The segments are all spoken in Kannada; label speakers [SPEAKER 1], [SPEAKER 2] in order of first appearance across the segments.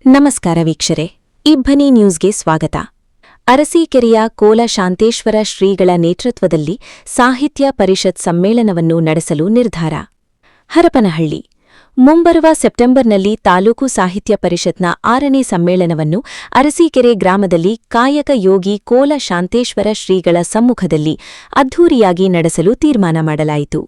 [SPEAKER 1] ನಮಸ್ಕಾರ ವೀಕ್ಷರೆ, ಇಬ್ಬನಿ ನ್ಯೂಸ್ಗೆ ಸ್ವಾಗತ. ಅರಸೀಕೆರೆಯ ಕೋಲ ಶಾಂತೇಶ್ವರ ಶ್ರೀಗಳ ನೇತೃತ್ವದಲ್ಲಿ ಸಾಹಿತ್ಯ ಪರಿಷತ್ ಸಮ್ಮೇಳನವನ್ನು ನಡೆಸಲು ನಿರ್ಧಾರ. ಹರಪನಹಳ್ಳಿ ಮುಂಬರುವ ಸೆಪ್ಟೆಂಬರ್ನಲ್ಲಿ ತಾಲೂಕು ಸಾಹಿತ್ಯ ಪರಿಷತ್ನ 6ನೇ ಸಮ್ಮೇಳನವನ್ನು ಅರಸೀಕೆರೆ ಗ್ರಾಮದಲ್ಲಿ ಕಾಯಕ ಯೋಗಿ ಕೋಲ ಶಾಂತೇಶ್ವರ ಶ್ರೀಗಳ ಸಮ್ಮುಖದಲ್ಲಿ ಅದ್ಧೂರಿಯಾಗಿ ನಡೆಸಲು ತೀರ್ಮಾನ ಮಾಡಲಾಯಿತು.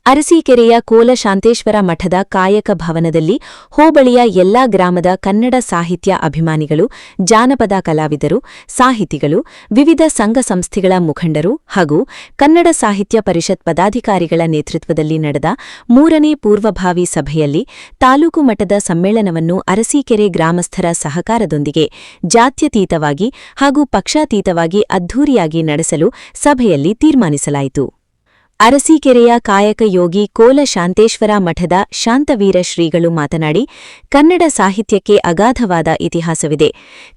[SPEAKER 1] ಅರಸೀಕೆರೆಯ ಕೋಲ ಶಾಂತೇಶ್ವರ ಮಠದ ಕಾಯಕ ಭವನದಲ್ಲಿ ಹೋಬಳಿಯ ಎಲ್ಲಾ ಗ್ರಾಮದ ಕನ್ನಡ ಸಾಹಿತ್ಯ ಅಭಿಮಾನಿಗಳು, ಜಾನಪದ ಕಲಾವಿದರು, ಸಾಹಿತಿಗಳು, ವಿವಿಧ ಸಂಘ ಸಂಸ್ಥೆಗಳ ಮುಖಂಡರು ಹಾಗೂ ಕನ್ನಡ ಸಾಹಿತ್ಯ ಪರಿಷತ್ ಪದಾಧಿಕಾರಿಗಳ ನೇತೃತ್ವದಲ್ಲಿ ನಡೆದ 3ನೇ ಪೂರ್ವಭಾವಿ ಸಭೆಯಲ್ಲಿ ತಾಲೂಕು ಮಟ್ಟದ ಸಮ್ಮೇಳನವನ್ನು ಅರಸೀಕೆರೆ ಗ್ರಾಮಸ್ಥರ ಸಹಕಾರದೊಂದಿಗೆ ಜಾತ್ಯತೀತವಾಗಿ ಹಾಗೂ ಪಕ್ಷಾತೀತವಾಗಿ ಅದ್ಧೂರಿಯಾಗಿ ನಡೆಸಲು ಸಭೆಯಲ್ಲಿ ತೀರ್ಮಾನಿಸಲಾಯಿತು. ಅರಸೀಕೆರೆಯ ಕಾಯಕ ಯೋಗಿ ಕೋಲ ಶಾಂತೇಶ್ವರ ಮಠದ ಶಾಂತವೀರ ಶ್ರೀಗಳು ಮಾತನಾಡಿ, ಕನ್ನಡ ಸಾಹಿತ್ಯಕ್ಕೆ ಅಗಾಧವಾದ ಇತಿಹಾಸವಿದೆ.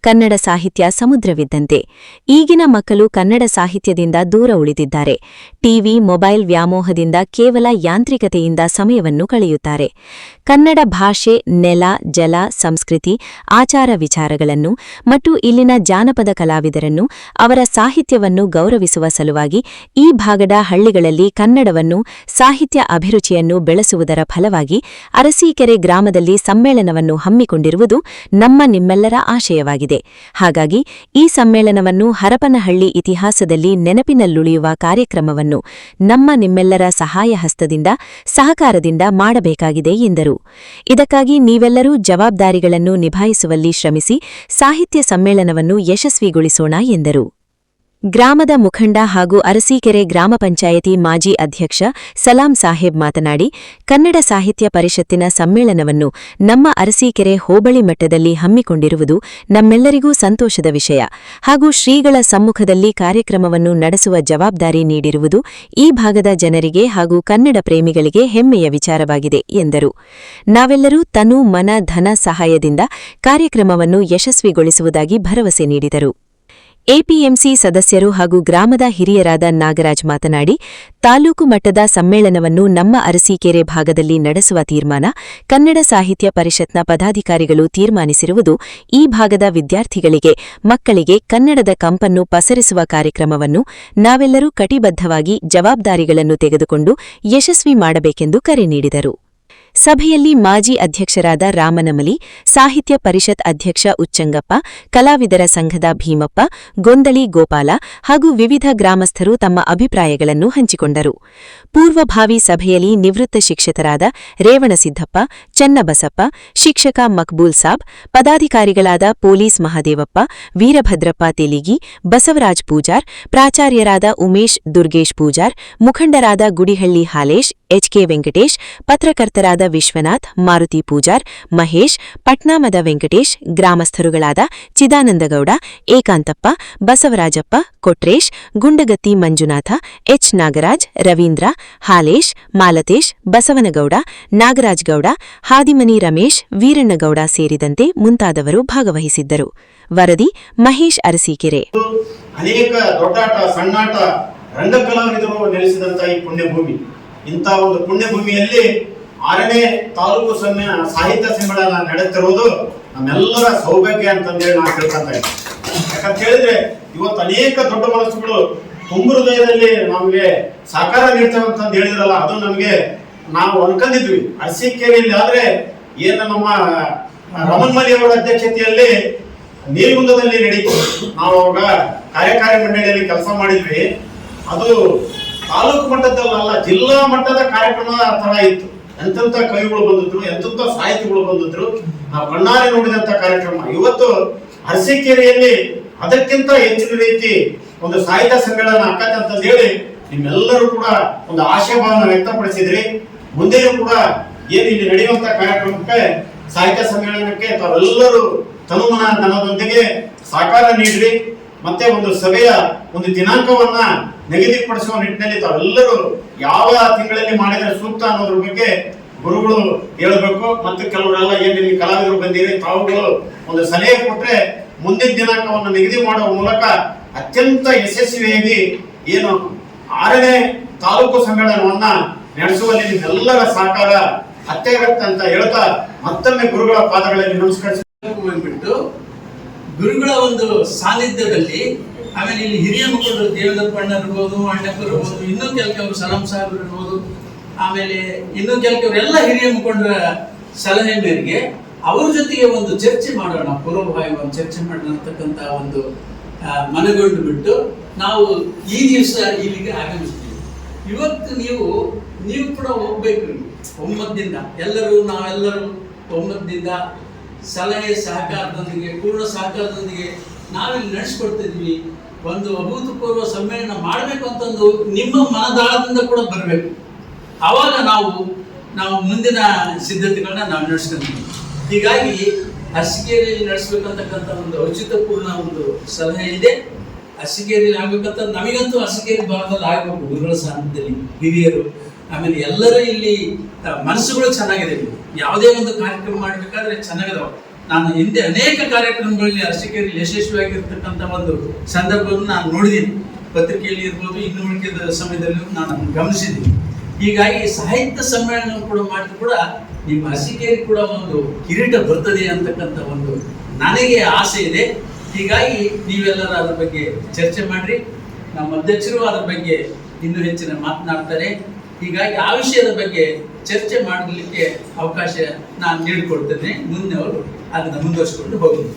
[SPEAKER 1] ಕನ್ನಡ ಸಾಹಿತ್ಯ ಸಮುದ್ರವಿದ್ದಂತೆ. ಈಗಿನ ಮಕ್ಕಳು ಕನ್ನಡ ಸಾಹಿತ್ಯದಿಂದ ದೂರ ಉಳಿದಿದ್ದಾರೆ. ಟಿವಿ, ಮೊಬೈಲ್ ವ್ಯಾಮೋಹದಿಂದ ಕೇವಲ ಯಾಂತ್ರಿಕತೆಯಿಂದ ಸಮಯವನ್ನು ಕಳೆಯುತ್ತಾರೆ. ಕನ್ನಡ ಭಾಷೆ, ನೆಲ, ಜಲ, ಸಂಸ್ಕೃತಿ, ಆಚಾರ ವಿಚಾರಗಳನ್ನು ಮತ್ತು ಇಲ್ಲಿನ ಜಾನಪದ ಕಲಾವಿದರನ್ನು, ಅವರ ಸಾಹಿತ್ಯವನ್ನು ಗೌರವಿಸುವ ಸಲುವಾಗಿ ಈ ಭಾಗದ ಹಳ್ಳಿಗಳಲ್ಲಿ ಕನ್ನಡವನ್ನು, ಸಾಹಿತ್ಯ ಅಭಿರುಚಿಯನ್ನು ಬೆಳೆಸುವುದರ ಫಲವಾಗಿ ಅರಸೀಕೆರೆ ಗ್ರಾಮದಲ್ಲಿ ಸಮ್ಮೇಳನವನ್ನು ಹಮ್ಮಿಕೊಂಡಿರುವುದು ನಿಮ್ಮೆಲ್ಲರ ಆಶಯವಾಗಿದೆ. ಹಾಗಾಗಿ ಈ ಸಮ್ಮೇಳನವನ್ನು ಹರಪನಹಳ್ಳಿ ಇತಿಹಾಸದಲ್ಲಿ ನೆನಪಿನಲ್ಲುಳಿಯುವ ಕಾರ್ಯಕ್ರಮವನ್ನು ನಿಮ್ಮೆಲ್ಲರ ಸಹಾಯ ಹಸ್ತದಿಂದ, ಸಹಕಾರದಿಂದ ಮಾಡಬೇಕಾಗಿದೆ ಎಂದರು. ಇದಕ್ಕಾಗಿ ನೀವೆಲ್ಲರೂ ಜವಾಬ್ದಾರಿಗಳನ್ನು ನಿಭಾಯಿಸುವಲ್ಲಿ ಶ್ರಮಿಸಿ ಸಾಹಿತ್ಯ ಸಮ್ಮೇಳನವನ್ನು ಯಶಸ್ವಿಗೊಳಿಸೋಣ ಎಂದರು. ಗ್ರಾಮದ ಮುಖಂಡ ಹಾಗೂ ಅರಸೀಕೆರೆ ಗ್ರಾಮ ಪಂಚಾಯತಿ ಮಾಜಿ ಅಧ್ಯಕ್ಷ ಸಲಾಂ ಸಾಹೇಬ್ ಮಾತನಾಡಿ, ಕನ್ನಡ ಸಾಹಿತ್ಯ ಪರಿಷತ್ತಿನ ಸಮ್ಮೇಳನವನ್ನು ನಮ್ಮ ಅರಸೀಕೆರೆ ಹೋಬಳಿ ಮಟ್ಟದಲ್ಲಿ ಹಮ್ಮಿಕೊಂಡಿರುವುದು ನಮ್ಮೆಲ್ಲರಿಗೂ ಸಂತೋಷದ ವಿಷಯ ಹಾಗೂ ಶ್ರೀಗಳ ಸಮ್ಮುಖದಲ್ಲಿ ಕಾರ್ಯಕ್ರಮವನ್ನು ನಡೆಸುವ ಜವಾಬ್ದಾರಿ ನೀಡಿರುವುದು ಈ ಭಾಗದ ಜನರಿಗೆ ಹಾಗೂ ಕನ್ನಡ ಪ್ರೇಮಿಗಳಿಗೆ ಹೆಮ್ಮೆಯ ವಿಚಾರವಾಗಿದೆ ಎಂದರು. ನಾವೆಲ್ಲರೂ ತನು, ಮನ, ಧನ ಸಹಾಯದಿಂದ ಕಾರ್ಯಕ್ರಮವನ್ನು ಯಶಸ್ವಿಗೊಳಿಸುವುದಾಗಿ ಭರವಸೆ ನೀಡಿದರು. ಎಪಿಎಂಸಿ ಸದಸ್ಯರು ಹಾಗೂ ಗ್ರಾಮದ ಹಿರಿಯರಾದ ನಾಗರಾಜ್ ಮಾತನಾಡಿ, ತಾಲೂಕು ಮಟ್ಟದ ಸಮ್ಮೇಳನವನ್ನು ನಮ್ಮ ಅರಸೀಕೆರೆ ಭಾಗದಲ್ಲಿ ನಡೆಸುವ ತೀರ್ಮಾನ ಕನ್ನಡ ಸಾಹಿತ್ಯ ಪರಿಷತ್ನ ಪದಾಧಿಕಾರಿಗಳು ತೀರ್ಮಾನಿಸಿರುವುದು ಈ ಭಾಗದ ವಿದ್ಯಾರ್ಥಿಗಳಿಗೆ, ಮಕ್ಕಳಿಗೆ ಕನ್ನಡದ ಕಂಪನ್ನು ಪಸರಿಸುವ ಕಾರ್ಯಕ್ರಮವನ್ನು ನಾವೆಲ್ಲರೂ ಕಟಿಬದ್ಧವಾಗಿ ಜವಾಬ್ದಾರಿಗಳನ್ನು ತೆಗೆದುಕೊಂಡು ಯಶಸ್ವಿ ಮಾಡಬೇಕೆಂದು ಕರೆ ನೀಡಿದರು. ಸಭೆಯಲ್ಲಿ ಮಾಜಿ ಅಧ್ಯಕ್ಷರಾದ ರಾಮನಮಲಿ, ಸಾಹಿತ್ಯ ಪರಿಷತ್ ಅಧ್ಯಕ್ಷ ಉಚ್ಚಂಗಪ್ಪ, ಕಲಾವಿದರ ಸಂಘದ ಭೀಮಪ್ಪ, ಗೊಂದಳಿ ಗೋಪಾಲ ಹಾಗೂ ವಿವಿಧ ಗ್ರಾಮಸ್ಥರು ತಮ್ಮ ಅಭಿಪ್ರಾಯಗಳನ್ನು ಹಂಚಿಕೊಂಡರು. ಪೂರ್ವಭಾವಿ ಸಭೆಯಲ್ಲಿ ನಿವೃತ್ತ ಶಿಕ್ಷಕರಾದ ರೇವಣಸಿದ್ದಪ್ಪ, ಚನ್ನಬಸಪ್ಪ, ಶಿಕ್ಷಕ ಮಕ್ಬೂಲ್ ಸಾಬ್, ಪದಾಧಿಕಾರಿಗಳಾದ ಪೊಲೀಸ್ ಮಹದೇವಪ್ಪ, ವೀರಭದ್ರಪ್ಪ ತೆಲಿಗಿ, ಬಸವರಾಜ್ ಪೂಜಾರ್, ಪ್ರಾಚಾರ್ಯರಾದ ಉಮೇಶ್ ದುರ್ಗೇಶ್ ಪೂಜಾರ್, ಮುಖಂಡರಾದ ಗುಡಿಹಳ್ಳಿ ಹಾಲೇಶ್, ಎಚ್ಕೆ ವೆಂಕಟೇಶ್, ಪತ್ರಕರ್ತರಾದ ವಿಶ್ವನಾಥ್, ಮಾರುತಿ ಪೂಜಾರ್, ಮಹೇಶ್, ಪಟ್ನಾಮದ ವೆಂಕಟೇಶ್, ಗ್ರಾಮಸ್ಥರುಗಳಾದ ಚಿದಾನಂದಗೌಡ, ಏಕಾಂತಪ್ಪ, ಬಸವರಾಜಪ್ಪ, ಕೊಟ್ರೇಶ್, ಗುಂಡಗತ್ತಿ ಮಂಜುನಾಥ, ಎಚ್ ನಾಗರಾಜ್, ರವೀಂದ್ರ, ಹಾಲೇಶ್, ಮಾಲತೇಶ್, ಬಸವನಗೌಡ, ನಾಗರಾಜ್ಗೌಡ, ಹಾದಿಮನಿ ರಮೇಶ್, ವೀರಣ್ಣಗೌಡ ಸೇರಿದಂತೆ ಮುಂತಾದವರು ಭಾಗವಹಿಸಿದ್ದರು. ವರದಿ ಮಹೇಶ್, ಅರಸೀಕೆರೆ.
[SPEAKER 2] ಅನೇಕ ದೊಡ್ಡಾಟ, ಸಣ್ಣಾಟ, ರಂಗಕಲಾವಿದರು ನೆಲೆಸಿದಂತ ಈ ಪುಣ್ಯಭೂಮಿ, ಇಂಥ ಒಂದು ಪುಣ್ಯಭೂಮಿಯಲ್ಲಿ 6ನೇ ತಾಲೂಕು ಸಾಹಿತ್ಯ ಸಮ್ಮೇಳನ ನಡೆಯುತ್ತಿರುವುದು ನಮ್ಮೆಲ್ಲರ ಸೌಭಾಗ್ಯ ಅಂತಂದೇಳಿ ನಾವು ತಿಳ್ಕೊಂತ ಇದ್ದೀವಿ. ಯಾಕಂತ ಹೇಳಿದ್ರೆ ಇವತ್ತು ಅನೇಕ ದೊಡ್ಡ ಮನಸ್ಸುಗಳು ತುಂಬ ಹೃದಯದಲ್ಲಿ ನಮಗೆ ಸಹಕಾರ ನೀಡ್ತೇವೆ ಅಂತಂದು ಹೇಳಿದ್ರಲ್ಲ, ಅದು ನಮಗೆ ನಾವು ಅನ್ಕೊಂಡಿದ್ವಿ. ಅರಸೀಕೆರೆಯಲ್ಲಿ ಆದ್ರೆ ಏನು ನಮ್ಮ ರಮನ್ಮಲಿ ಅವರ ಅಧ್ಯಕ್ಷತೆಯಲ್ಲಿ ನೀಲಗುಂದದಲ್ಲಿ ನಡೀತು. ನಾವು ಅವಾಗ ಕಾರ್ಯಕಾರಿ ಮಂಡಳಿಯಲ್ಲಿ ಕೆಲಸ ಮಾಡಿದ್ವಿ. ಅದು ತಾಲೂಕು ಮಟ್ಟದಲ್ಲ, ಜಿಲ್ಲಾ ಮಟ್ಟದ ಕಾರ್ಯಕ್ರಮ ತರ ಇತ್ತು. ಎಂತೆಂಥ ಕವಿಗಳು ಬಂದಿದ್ರು, ಎಂತೆಂಥ ಸಾಹಿತಿಗಳು ಬಂದಿದ್ರು, ನಾವು ಕಣ್ಣಾರೆ ನೋಡಿದಂತ ಕಾರ್ಯಕ್ರಮ. ಇವತ್ತು ಅರಸೀಕೆರೆಯಲ್ಲಿ ಅದಕ್ಕಿಂತ ಹೆಚ್ಚಿನ ರೀತಿ ಒಂದು ಸಾಹಿತ್ಯ ಸಮ್ಮೇಳನ ಆಕತ್ತೆ ಅಂತ ಹೇಳಿ ನಿಮ್ಮೆಲ್ಲರೂ ಕೂಡ ಒಂದು ಆಶಾಭಾವನ ವ್ಯಕ್ತಪಡಿಸಿದ್ರಿ. ಮುಂದೆಯೂ ಕೂಡ ಏನು ಇಲ್ಲಿ ನಡೆಯುವಂತ ಕಾರ್ಯಕ್ರಮಕ್ಕೆ, ಸಾಹಿತ್ಯ ಸಮ್ಮೇಳನಕ್ಕೆ ತಾವೆಲ್ಲರೂ ತನುಮನ ಧನದೊಂದಿಗೆ ಸಹಕಾರ ನೀಡ್ರಿ. ಮತ್ತೆ ಒಂದು ಸಭೆಯ ಒಂದು ದಿನಾಂಕವನ್ನ ನಿಗದಿಪಡಿಸುವ ನಿಟ್ಟಿನಲ್ಲಿ ತಾವೆಲ್ಲರೂ ಯಾವ ತಿಂಗಳಲ್ಲಿ ಮಾಡಿದರೆ ಸೂಕ್ತ ಅನ್ನೋದ್ರ ಬಗ್ಗೆ ಗುರುಗಳು ಹೇಳಬೇಕು. ಮತ್ತು ಕೆಲವರೆಲ್ಲ ಏನಿಲ್ಲಿ ಕಲಾವಿದರು ಬಂದಿರಿ, ತಾವುಗಳು ಒಂದು ಸಲಹೆ ಕೊಟ್ರೆ ಮುಂದಿನ ದಿನಾಂಕವನ್ನು ನಿಗದಿ ಮಾಡುವ ಮೂಲಕ ಅತ್ಯಂತ ಯಶಸ್ವಿಯಾಗಿ ಏನು 6ನೇ ತಾಲೂಕು ಸಮ್ಮೇಳನವನ್ನ ನಡೆಸುವಲ್ಲಿ ನಿಮ್ಮೆಲ್ಲರ ಸಹಕಾರ ಅತ್ಯಗತ್ಯ ಅಂತ ಹೇಳ್ತಾ ಮತ್ತೊಮ್ಮೆ ಗುರುಗಳ ಪಾದಗಳಲ್ಲಿ ನಮಸ್ಕರಿಸಿ
[SPEAKER 3] ಗುರುಗಳ ಒಂದು ಸಾನ್ನಿಧ್ಯದಲ್ಲಿ, ಆಮೇಲೆ ಇಲ್ಲಿ ಹಿರಿಯ ಮುಖಂಡರು ದೇವೇಂದ್ರಪ್ಪ ಅಣ್ಣ ಇರ್ಬೋದು, ಅಣ್ಣಪ್ಪರು ಇರ್ಬೋದು, ಇನ್ನೂ ಕೆಲವರು ಸಲಾಂ ಸಾಹೇಬರು ಇರ್ಬೋದು, ಆಮೇಲೆ ಇನ್ನೂ ಕೆಲವರು ಎಲ್ಲ ಹಿರಿಯ ಮುಖಂಡರ ಸಲಹೆ ಮೇರೆಗೆ ಅವ್ರ ಜೊತೆಗೆ ಒಂದು ಚರ್ಚೆ ಮಾಡೋಣ, ಪೂರ್ವಭಾವಿ ಒಂದು ಚರ್ಚೆ ಮಾಡೋಣ ಅಂತಕ್ಕಂಥ ಒಂದು ಮನಗೊಂಡು ಬಿಟ್ಟು ನಾವು ಈ ದಿವಸ ಇಲ್ಲಿಗೆ ಆಗಮಿಸ್ತೀವಿ. ಇವತ್ತು ನೀವು ಕೂಡ ಹೋಗ್ಬೇಕು ಒಮ್ಮತದಿಂದ, ನಾವೆಲ್ಲರೂ ಒಮ್ಮತದಿಂದ ಸಲಹೆ ಸಹಕಾರದೊಂದಿಗೆ, ಪೂರ್ಣ ಸಹಕಾರದೊಂದಿಗೆ ನಾವಿಲ್ಲಿ ನಡೆಸ್ಕೊಡ್ತಿದ್ವಿ. ಒಂದು ಅಭೂತಪೂರ್ವ ಸಮ್ಮೇಳನ ಮಾಡಬೇಕು ಅಂತಂದು ನಿಮ್ಮ ಮನದಾಳದಿಂದ ಕೂಡ ಬರಬೇಕು. ಆವಾಗ ನಾವು ಮುಂದಿನ ಸಿದ್ಧತೆಗಳನ್ನ ನಾವು ನಡೆಸ್ಕೊಂತೀವಿ. ಹೀಗಾಗಿ ಅರಸೀಕೆರೆಯಲ್ಲಿ ನಡೆಸ್ಬೇಕಂತಕ್ಕಂಥ ಒಂದು ಔಚಿತ್ಯಪೂರ್ಣ ಒಂದು ಸಲಹೆ ಇದೆ. ಅರಸೀಕೆರೆಯಲ್ಲಿ ಆಗ್ಬೇಕಂತ ನಮಗಂತೂ ಅರಸೀಕೆರೆ ಭಾಗದಲ್ಲಿ ಆಗಬೇಕು. ಗುರುಗಳ ಸಾನ್ನಿಧ್ಯದಲ್ಲಿ ಹಿರಿಯರು, ಆಮೇಲೆ ಎಲ್ಲರೂ ಇಲ್ಲಿ ಮನಸ್ಸುಗಳು ಚೆನ್ನಾಗಿದೆ. ಯಾವುದೇ ಒಂದು ಕಾರ್ಯಕ್ರಮ ಮಾಡಬೇಕಾದ್ರೆ ಚೆನ್ನಾಗಿದಾವೆ. ನಾನು ಹಿಂದೆ ಅನೇಕ ಕಾರ್ಯಕ್ರಮಗಳಲ್ಲಿ ಅರಸೀಕೆರೆಯಲ್ಲಿ ಯಶಸ್ವಿಯಾಗಿರ್ತಕ್ಕಂಥ ಒಂದು ಸಂದರ್ಭವನ್ನು ನಾನು ನೋಡಿದ್ದೀನಿ. ಪತ್ರಿಕೆಯಲ್ಲಿ ಇರ್ಬೋದು, ಇನ್ನು ಉಳಿದ ಸಮಯದಲ್ಲೂ ನಾನು ಗಮನಿಸಿದ್ದೀನಿ. ಹೀಗಾಗಿ ಸಾಹಿತ್ಯ ಸಮ್ಮೇಳನ ಕೂಡ ಮಾಡಿದ್ರು ಕೂಡ ನಿಮ್ಮ ಅರಸೀಕೆರೆ ಕೂಡ ಒಂದು ಕಿರೀಟ ಬರ್ತದೆ ಅಂತಕ್ಕಂಥ ಒಂದು ನನಗೆ ಆಸೆ ಇದೆ. ಹೀಗಾಗಿ ನೀವೆಲ್ಲರೂ ಅದ್ರ ಬಗ್ಗೆ ಚರ್ಚೆ ಮಾಡ್ರಿ. ನಮ್ಮ ಅಧ್ಯಕ್ಷರು ಅದ್ರ ಬಗ್ಗೆ ಇನ್ನೂ ಹೆಚ್ಚಿನ ಮಾತನಾಡ್ತಾರೆ. ಹೀಗಾಗಿ ಆ ವಿಷಯದ ಬಗ್ಗೆ ಚರ್ಚೆ ಮಾಡಲಿಕ್ಕೆ ಅವಕಾಶ ನಾನು ನೀಡಿಕೊಡ್ತೇನೆ. ಮುಂದೆ ಅವರು ಅದನ್ನು ಮುಂದುವರಿಸಿಕೊಂಡು ಹೋಗುದು.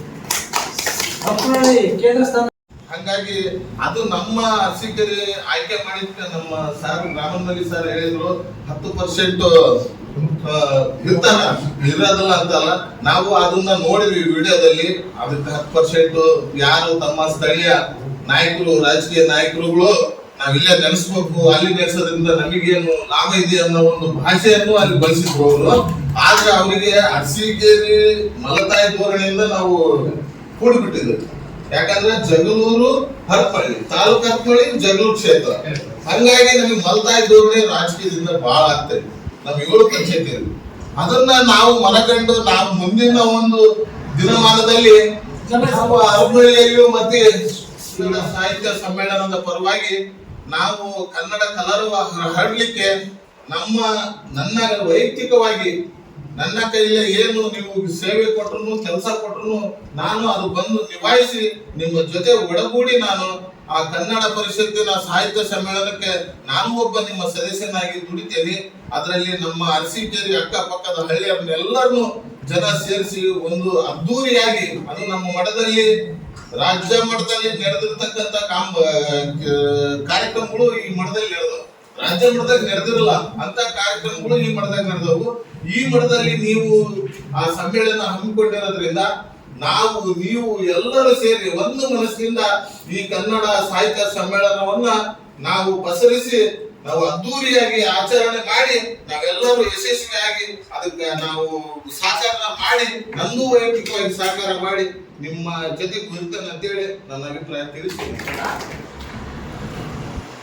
[SPEAKER 4] ಹಾಗಾಗಿ ಅದು ನಮ್ಮ ಅರಸೀಕೆರೆ ಆಯ್ಕೆ ಮಾಡಿದ್ಕೆ ನಮ್ಮ ಸರ್ ರಾಮನ್ಮಲಿ ಸರ್ ಹೇಳಿದ್ರು 10% ಇರೋದಿಲ್ಲ ಅಂತಲ್ಲ. ನಾವು ಅದನ್ನ ನೋಡಿದ್ವಿ ವಿಡಿಯೋದಲ್ಲಿ. ಅದಕ್ಕೆ 10% ಯಾರು ತಮ್ಮ ಸ್ಥಳೀಯ ನಾಯಕರು, ರಾಜಕೀಯ ನಾಯಕರುಗಳು ನಾವಿಲ್ಲೇ ನೆನೆಸ್ಬೇಕು, ಅಲ್ಲಿ ನೆನೆಸೋದ್ರಿಂದ ನಮಗೇನು ಲಾಭ ಇದೆ ಅನ್ನೋ ಒಂದು ಭಾಷೆಯನ್ನು ಅಲ್ಲಿ ಬಳಸಿದ್ರು ಅವರು. ಆದ್ರೆ ಅವರಿಗೆ ಅರಸೀಕೆರೆ ಮಲತಾಯಿ ಧೋರಣೆಯಿಂದ ನಾವು ಕೂಡಿಬಿಟ್ಟಿದ್ವಿ. ಯಾಕಂದ್ರೆ ಜಗಳೂರು ಹರಪಳ್ಳಿ ತಾಲೂಕು, ಹರಪಳ್ಳಿ ಜಗಳೂರು ಕ್ಷೇತ್ರ. ಹಂಗಾಗಿ ನಮಗೆ ಮಲತಾಯಿ ಧೋರಣೆ ರಾಜಕೀಯದಿಂದ ಬಹಳ ಆಗ್ತದೆ. ನಮ್ 7 ಪಂಚಾಯತಿ ಅದನ್ನ ನಾವು ಮನಗಂಡು ನಾವು ಮುಂದಿನ ಒಂದು ದಿನಮಾನದಲ್ಲಿ ನಾವು ಹರಪಳ್ಳಿಯಲ್ಲಿಯೂ ಮತ್ತೆ ಸಾಹಿತ್ಯ ಸಮ್ಮೇಳನದ ಪರವಾಗಿ ನಾವು ಕನ್ನಡ ಕಲರವ ಹರಡ್ಲಿಕ್ಕೆ ನನ್ನ ವೈಯಕ್ತಿಕವಾಗಿ ನನ್ನ ಕೈಯಲ್ಲಿ ಏನು ನೀವು ಸೇವೆ ಕೊಟ್ಟರು, ಕೆಲಸ ಕೊಟ್ಟರು, ನಾನು ಅದು ಬಂದು ನಿಭಾಯಿಸಿ ನಿಮ್ಮ ಜೊತೆ ಒಡಗೂಡಿ ನಾನು ಆ ಕನ್ನಡ ಪರಿಷತ್ತಿನ ಸಾಹಿತ್ಯ ಸಮ್ಮೇಳನಕ್ಕೆ ನಾನು ಒಬ್ಬ ನಿಮ್ಮ ಸದಸ್ಯನಾಗಿ ದುಡಿತೇನೆ. ಅದರಲ್ಲಿ ನಮ್ಮ ಅರಸೀಕೆರೆ ಅಕ್ಕಪಕ್ಕದ ಹಳ್ಳಿಯನ್ನೆಲ್ಲರನ್ನು ಜನ ಸೇರಿಸಿ ಒಂದು ಅದ್ದೂರಿಯಾಗಿ, ಅದು ನಮ್ಮ ಮಠದಲ್ಲಿ ರಾಜ್ಯ ಮಟ್ಟದಲ್ಲಿ ನಡೆದಿರ್ತಕ್ಕಂಥ ಕಾರ್ಯಕ್ರಮಗಳು ಈ ಮಠದಲ್ಲಿ ನಡೆದವು. ರಾಜ್ಯ ಮಟ್ಟದಲ್ಲಿ ನಡೆದಿರಲ್ಲ ಅಂತ ಕಾರ್ಯಕ್ರಮಗಳು ಈ ಮಠದಲ್ಲಿ ನಡೆದವು. ಈ ಮಠದಲ್ಲಿ ನೀವು ಆ ಸಮ್ಮೇಳನ ಹಮ್ಮಿಕೊಂಡಿರೋದ್ರಿಂದ ನೀವು ಎಲ್ಲರೂ ಸೇರಿ ಒಂದು ಮನಸ್ಸಿನಿಂದ ಈ ಕನ್ನಡ ಸಾಹಿತ್ಯ ಸಮ್ಮೇಳನವನ್ನ ನಾವು ಪಸರಿಸಿ ನಾವು ಅದ್ದೂರಿಯಾಗಿ ಆಚರಣೆ ಮಾಡಿ ನಾವೆಲ್ಲರೂ ಯಶಸ್ವಿಯಾಗಿ ಅದಕ್ಕೆ ನಾವು ಸಹಕಾರ ಮಾಡಿ, ನಂದು ವೈಯಕ್ತಿಕವಾಗಿ ಸಹಕಾರ ಮಾಡಿ ನಿಮ್ಮ ಜೊತೆ ಗುರುತನ್ನ ಅಂತೇಳಿ ನನ್ನ ಅಭಿಪ್ರಾಯ ತಿಳಿಸ್ತೀನಿ.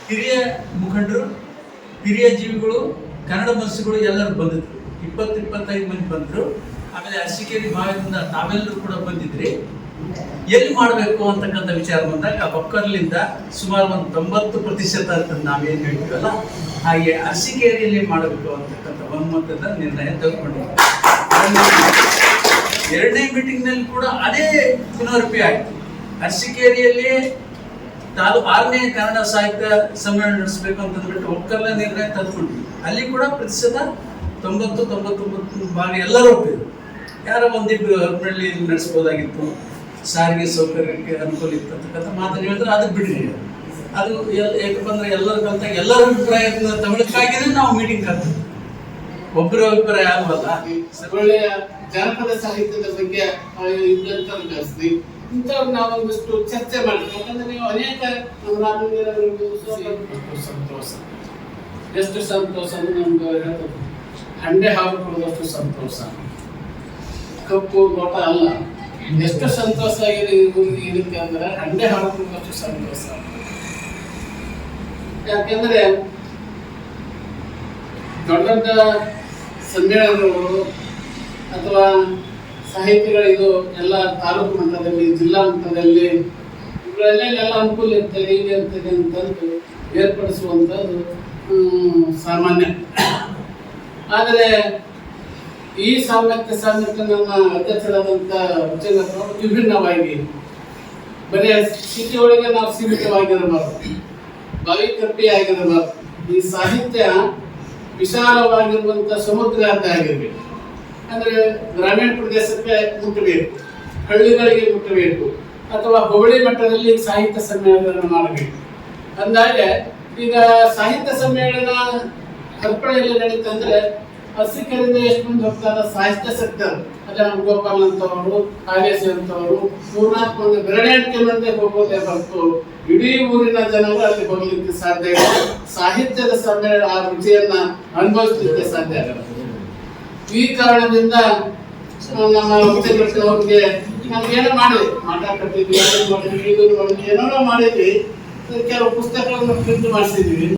[SPEAKER 3] ಹಿರಿಯ ಮುಖಂಡರು, ಹಿರಿಯ ಜೀವಿಗಳು, ಕನ್ನಡ ಮನಸ್ಸುಗಳು ಎಲ್ಲರೂ ಬಂದಿದ್ರು. 20-25 ಮಂದಿ ಬಂದ್ರು. ಆಮೇಲೆ ಅರಸೀಕೆರೆ ಭಾಗದಿಂದ ತಾವೆಲ್ಲರೂ ಕೂಡ ಬಂದಿದ್ರಿ. ಎಲ್ಲಿ ಮಾಡಬೇಕು ಅಂತಕ್ಕಂಥ ವಿಚಾರ ಬಂದಾಗ ಒಕ್ಕರ್ಲಿಂದ ಸುಮಾರು ಒಂದು 90% ಅಂತ ನಾವೇನು ಹೇಳ್ತೀವಲ್ಲ, ಹಾಗೆ ಅರಸೀಕೆರೆಯಲ್ಲಿ ಮಾಡಬೇಕು ಅಂತಕ್ಕಂಥ ಒಮ್ಮತದ ನಿರ್ಣಯ ತೆಗೆದುಕೊಂಡಿದ್ದೀವಿ. 2ನೇ ಮೀಟಿಂಗ್ನಲ್ಲಿ ಕೂಡ ಅದೇ ಪುನರುಪಿ ಆಯಿತು. ಅರಸೀಕೆರೆಯಲ್ಲಿ 6ನೇ ಕನ್ನಡ ಸಾಹಿತ್ಯ ಸಮ್ಮೇಳನ ನಡೆಸಬೇಕು ಅಂತಂದ್ಬಿಟ್ಟು ಒಕ್ಕರ್ಲ ನಿರ್ಣಯ ತೆಗೆದುಕೊಂಡ್ವಿ. ಅಲ್ಲಿ ಕೂಡ ಪ್ರತಿಶತ 90-99 ಭಾಗ ಎಲ್ಲರೂ ಒಪ್ಪಿದ್ರು. ಯಾರೋ ಒಂದಿಬ್ಬರು ಹರಪಳ್ಳಿ ನಡೆಸ್ಬೋದಾಗಿತ್ತು, ಸಾರಿಗೆ ಸೌಕರ್ಯಕ್ಕೆ ಅನುಕೂಲ ಇತ್ತು ಅಂತಕ್ಕಂಥ ಮಾತನ್ನು ಹೇಳಿದ್ರೆ ಅದಕ್ಕೆ ಬಿಡ್ರಿ. ಅದು ಯಾಕೆ ಬಂದ್ರೆ ಎಲ್ಲರ ಕಲ್ತಾಗ ಎಲ್ಲರ ಅಭಿಪ್ರಾಯ ತಗೊಳಕ್ಕಾಗಿದ್ರೆ ನಾವು ಮೀಟಿಂಗ್ ಕರ್ತೀವಿ. ಒಬ್ಬರ ಅಭಿಪ್ರಾಯ ಆಗಲ್ಲ.
[SPEAKER 5] ಒಳ್ಳೆಯ ಜಾನಪದ ಸಾಹಿತ್ಯದ ಬಗ್ಗೆ ಕರೆಸಿ ಇಂಥವ್ರು ನಾವೊಂದಷ್ಟು ಚರ್ಚೆ ಮಾಡ್ತೀವಿ. ಯಾಕಂದ್ರೆ ನೀವು ಅನೇಕ ಸಂತೋಷ, ಎಷ್ಟು ಸಂತೋಷ ನಮ್ಗೆ ಹೇಳ್ತದೆ. ಹಂಡೆ ಹಾವು ಕೊಡೋದಷ್ಟು ಸಂತೋಷ, ಕಪ್ಪು ಲೋಟ ಅಲ್ಲ. ಎಷ್ಟು ಸಂತೋಷ ಆಗಿದೆ ಇದಕ್ಕೆ ಅಂದ್ರೆ ಹಂಡೆ ಹಾವು ಕೊಡೋದಷ್ಟು ಸಂತೋಷ. ಯಾಕೆಂದ್ರೆ ದೊಡ್ಡ ದೊಡ್ಡ ಸಮ್ಮೇಳನಗಳು ಅಥವಾ ಸಾಹಿತ್ಯಗಳಿದು ಎಲ್ಲ ತಾಲೂಕು ಮಟ್ಟದಲ್ಲಿ, ಜಿಲ್ಲಾ ಮಟ್ಟದಲ್ಲಿ ಇವುಗಳಲ್ಲೆಲ್ಲ ಅನುಕೂಲ ಇರ್ತದೆ, ಹೀಗೆ ಇರ್ತದೆ ಅಂತಂದು ಏರ್ಪಡಿಸುವಂಥದ್ದು ಸಾಮಾನ್ಯ. ಆದರೆ ಈ ಸಾಮರ್ಥ್ಯ ನನ್ನ ಅಧ್ಯಕ್ಷರಾದಂಥ ವಿಭಿನ್ನವಾಗಿ ಬರೀ ಸಿಟಿ ಒಳಗೆ ನಾವು ಸೀಮಿತವಾಗಿರಬಾರ್ದು, ಬಾವಿಕಪ್ಪಿ ಆಗಿರಬಾರ್ದು. ಈ ಸಾಹಿತ್ಯ ವಿಶಾಲವಾಗಿರುವಂತ ಸಮುದ್ರ ಅಂತ ಆಗಿರ್ಬೇಕು. ಅಂದ್ರೆ ಗ್ರಾಮೀಣ ಪ್ರದೇಶಕ್ಕೆ ಮುಟ್ಟಬೇಕು, ಹಳ್ಳಿಗಳಿಗೆ ಮುಟ್ಟಬೇಕು, ಅಥವಾ ಹೋಬಳಿ ಮಟ್ಟದಲ್ಲಿ ಸಾಹಿತ್ಯ ಸಮ್ಮೇಳನ ಮಾಡಬೇಕು. ಅಂದಾಗ ಈಗ ಸಾಹಿತ್ಯ ಸಮ್ಮೇಳನ ಹರಪಳೆಯಲ್ಲಿ ನಡೀತಂದ್ರೆ ಅರಸೀಕೆರೆಯಿಂದ ಎಷ್ಟು ಮಂದಿ ಹೋಗ್ತಾರ ಸಾಹಿತ್ಯಾಸಕ್ತರು, ಅದೇ ನಮ್ಮ ಗೋಪಾಲ್ ಅಂತವರು, ಕಾಲೇಶ್ ಅಂತವರು, 3-4 ಮಂದಿ ಬೆರಳೆಣಿಕೆ ಮಂದಿ ಹೋಗೋದೇ ಹೊರತು ಇಡೀ ಊರಿನ ಜನರು ಅಲ್ಲಿ ಹೋಗ್ಲಿಕ್ಕೆ ಸಾಧ್ಯ ಇಲ್ಲ. ಸಾಹಿತ್ಯದ ಸಮ್ಮೇಳನ ಆ ರುಚಿಯನ್ನ ಅನುಭವಿಸಲಿಕ್ಕೆ ಸಾಧ್ಯ ಆಗಲ್ಲ. ಈ ಕಾರಣದಿಂದ ನಮ್ಮ ಅವ್ರಿಗೆ ನಾವೇನೋ ಮಾಡಿದ್ವಿ, ಮಾತಾಡ್ತಿದ್ವಿ, ಏನೋ ಮಾಡಿದ್ವಿ, ಕೆಲವು ಪುಸ್ತಕಗಳನ್ನು ಪ್ರಿಂಟ್ ಮಾಡಿಸಿದ್ವಿ.